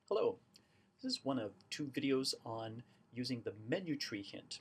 Hello, this is one of two videos on using the menu tree hint.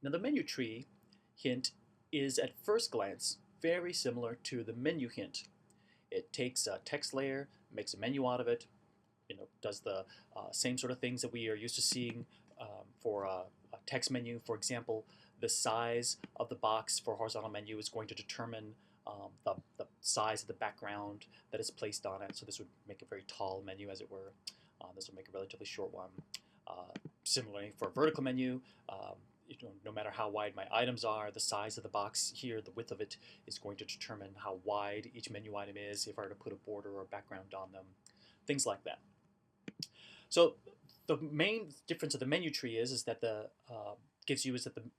Now the menu tree hint is at first glance very similar to the menu hint. It takes a text layer, makes a menu out of it, does the same sort of things that we are used to seeing for a text menu. For example, the size of the box for horizontal menu is going to determine the size of the background that is placed on it. So this would make a very tall menu, as it were. This will make a relatively short one. Similarly, for a vertical menu, no matter how wide my items are, the size of the box here, the width of it, is going to determine how wide each menu item is if I were to put a border or a background on them, things like that. So the main difference of the menu tree is that the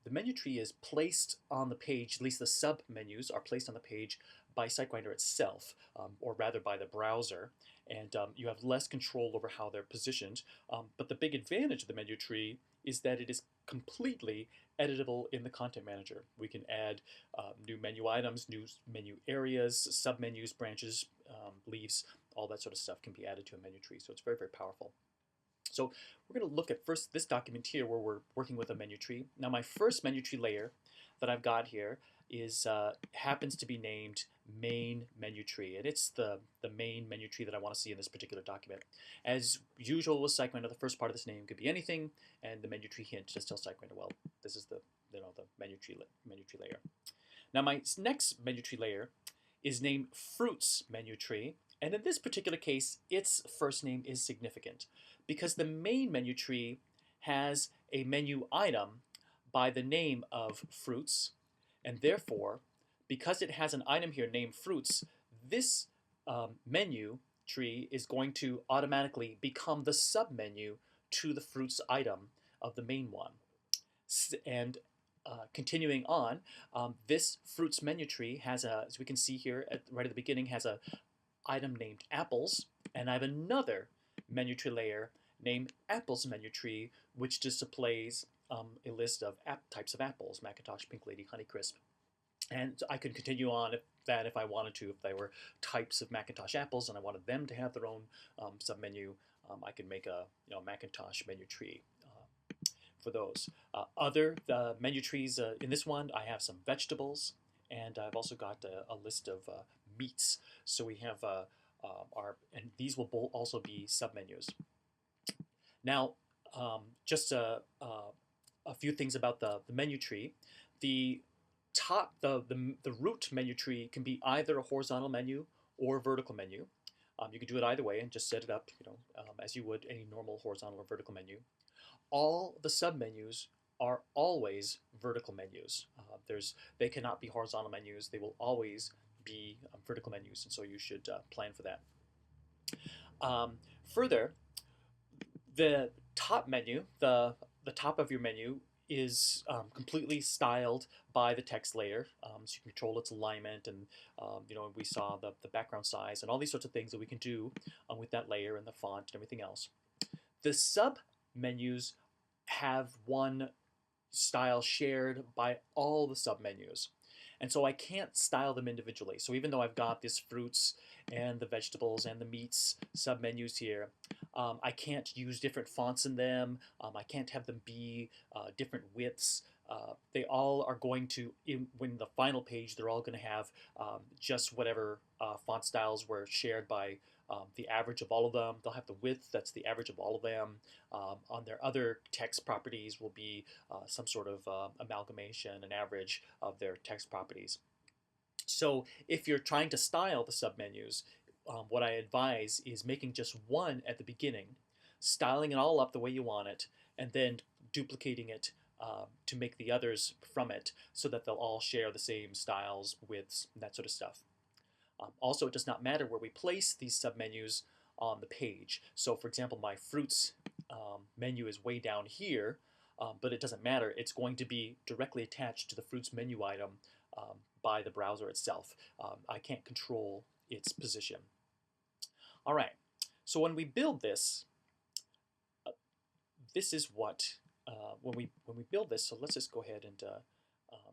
menu tree is placed on the page, at least the sub menus are placed on the page by SiteGrinder itself, or rather by the browser, and you have less control over how they're positioned. But the big advantage of the menu tree is that it is completely editable in the content manager. We can add new menu items, new menu areas, submenus, branches, leaves, all that sort of stuff can be added to a menu tree. So it's very, very powerful. So we're going to look at first this document here where we're working with a menu tree. Now my first menu tree layer that I've got here is happens to be named main menu tree, and it's the main menu tree that I want to see in this particular document. As usual with SiteGrinder, the first part of this name could be anything, and the menu tree hint just tells SiteGrinder, well, this is the menu tree layer. Now my next menu tree layer is named fruits menu tree, and in this particular case, its first name is significant because the main menu tree has a menu item by the name of fruits, and therefore, because it has an item here named fruits, this menu tree is going to automatically become the submenu to the fruits item of the main one. And continuing on, this fruits menu tree has as we can see here right at the beginning, has a item named apples, and I have another menu tree layer named apples menu tree, which displays a list of types of apples: Macintosh, Pink Lady, Honeycrisp. And I could continue on if I wanted to. If they were types of Macintosh apples and I wanted them to have their own submenu, I could make a Macintosh menu tree for those. Other menu trees in this one, I have some vegetables, and I've also got a list of meats. So we have and these will also be submenus. Now, just a few things about the menu tree. The root menu tree can be either a horizontal menu or a vertical menu. You can do it either way and just set it up, as you would any normal horizontal or vertical menu. All the submenus are always vertical menus. They cannot be horizontal menus. They will always be vertical menus, and so you should plan for that. Further, the top menu, the top of your menu, is completely styled by the text layer, so you can control its alignment, and we saw the background size and all these sorts of things that we can do with that layer and the font and everything else. The sub menus have one style shared by all the submenus. And so I can't style them individually. So even though I've got these fruits and the vegetables and the meats submenus here, I can't use different fonts in them. I can't have them be different widths. They all are going to, when the final page, they're all going to have just whatever font styles were shared by the average of all of them. They'll have the width that's the average of all of them. On their other text properties will be some sort of amalgamation, an average of their text properties. So if you're trying to style the submenus, what I advise is making just one at the beginning, styling it all up the way you want it, and then duplicating it to make the others from it so that they'll all share the same styles, widths, and that sort of stuff. Also, it does not matter where we place these submenus on the page. So for example, my fruits menu is way down here, but it doesn't matter. It's going to be directly attached to the fruits menu item by the browser itself. I can't control its position. All right, so when we build this, this is what, when we build this, so let's just go ahead and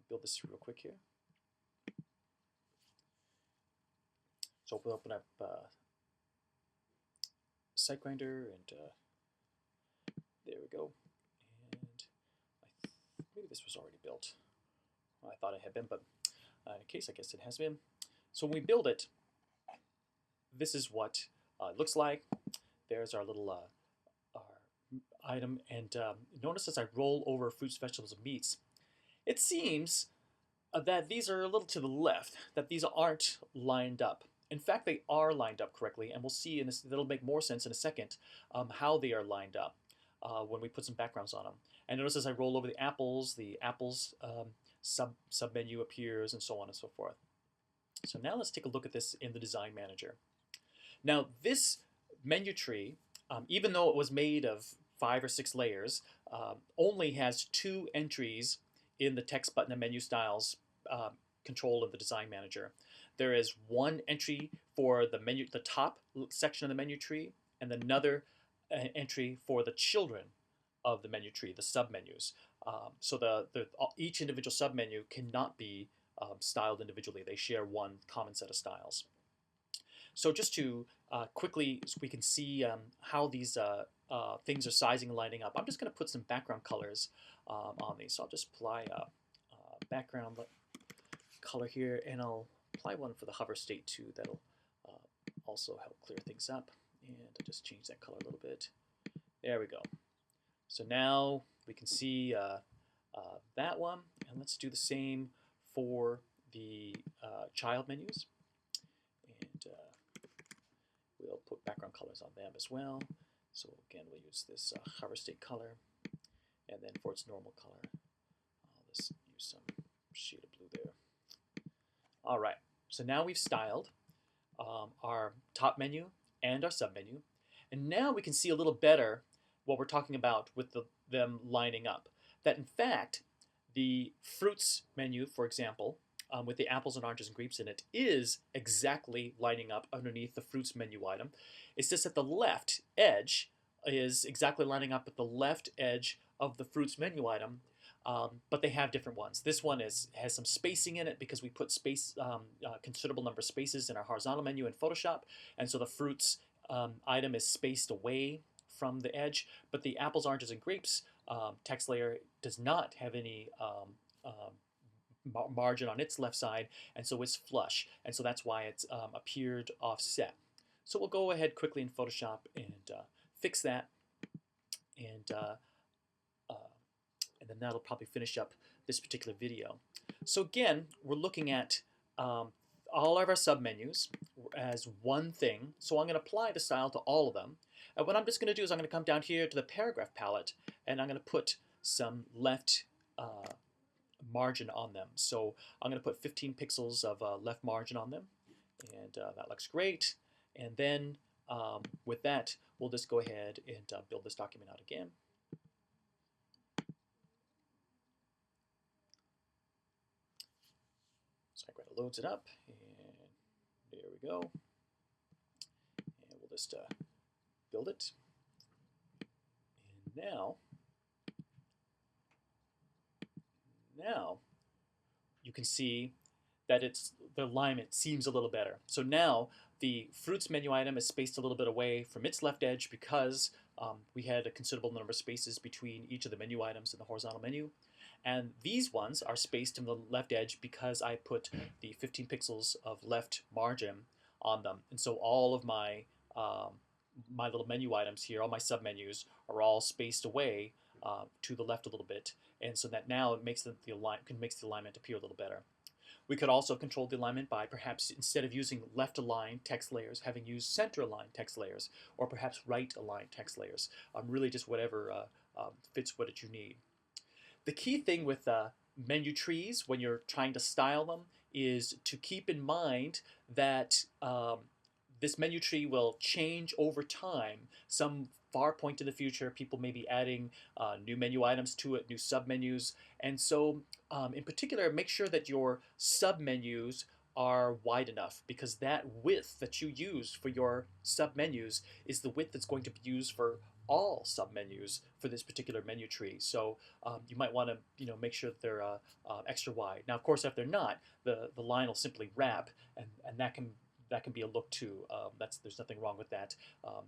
build this real quick here. So we'll open up site grinder, and there we go. And maybe this was already built. I thought it had been, but in a case, I guess it has been. So when we build it, this is what it looks like. There's our little our item, and notice as I roll over fruits, vegetables, and meats, it seems that these are a little to the left, that these aren't lined up. In fact, they are lined up correctly, and we'll see in this, that'll make more sense in a second how they are lined up when we put some backgrounds on them. And notice as I roll over the apples sub menu appears, and so on and so forth. So now let's take a look at this in the Design Manager. Now this menu tree, even though it was made of 5 or 6 layers, only has 2 entries in the text button and menu styles control of the Design Manager. There is one entry for the top section of the menu tree, and another entry for the children of the menu tree, the submenus. So each individual submenu cannot be styled individually. They share one common set of styles. So just to quickly, so we can see how these things are sizing and lining up, I'm just going to put some background colors on these. So I'll just apply a background color here, and I'll apply one for the hover state too. That'll also help clear things up. And I'll just change that color a little bit. There we go. So now we can see that one, and let's do the same for the child menus. And we'll put background colors on them as well. So again, we'll use this hover state color, and then for its normal color, I'll just use some shade of blue there. All right, so now we've styled our top menu and our submenu, and now we can see a little better what we're talking about with them lining up. That in fact, the fruits menu, for example, with the apples and oranges and grapes in it, is exactly lining up underneath the fruits menu item. It's just that the left edge is exactly lining up at the left edge of the fruits menu item, but they have different ones. This one has some spacing in it because we put considerable number of spaces in our horizontal menu in Photoshop, and so the fruits item is spaced away from the edge, but the apples, oranges, and grapes text layer does not have any margin on its left side, and so it's flush, and so that's why it's appeared offset. So we'll go ahead quickly in Photoshop and fix that, and then that'll probably finish up this particular video. So again, we're looking at all of our submenus as one thing, so I'm going to apply the style to all of them. And what I'm just going to do is I'm going to come down here to the paragraph palette, and I'm going to put some left margin on them. So I'm going to put 15 pixels of left margin on them, and that looks great. And then with that, we'll just go ahead and build this document out again. So SiteGrinder loads it up, and there we go. And we'll just build it. And now you can see that the alignment seems a little better. So now the fruits menu item is spaced a little bit away from its left edge because we had a considerable number of spaces between each of the menu items in the horizontal menu. And these ones are spaced in the left edge because I put the 15 pixels of left margin on them. And so all of my my little menu items here, all my submenus, are all spaced away to the left a little bit. And so that now it makes the alignment appear a little better. We could also control the alignment by perhaps, instead of using left-aligned text layers, having used center-aligned text layers, or perhaps right-aligned text layers. Really just whatever fits what you need. The key thing with menu trees when you're trying to style them is to keep in mind that this menu tree will change over time. Some far point in the future, people may be adding new menu items to it, new submenus, and so in particular, make sure that your submenus are wide enough, because that width that you use for your submenus is the width that's going to be used for all submenus for this particular menu tree. So you might want to make sure that they're extra wide. Now, of course, if they're not, the line will simply wrap, and that can that can be a look too. There's nothing wrong with that.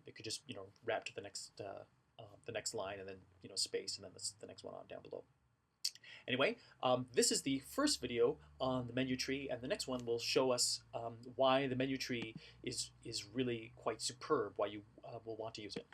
It could just wrap to the next line and then space and then the next one on down below. Anyway, this is the first video on the menu tree, and the next one will show us why the menu tree is really quite superb, why you will want to use it.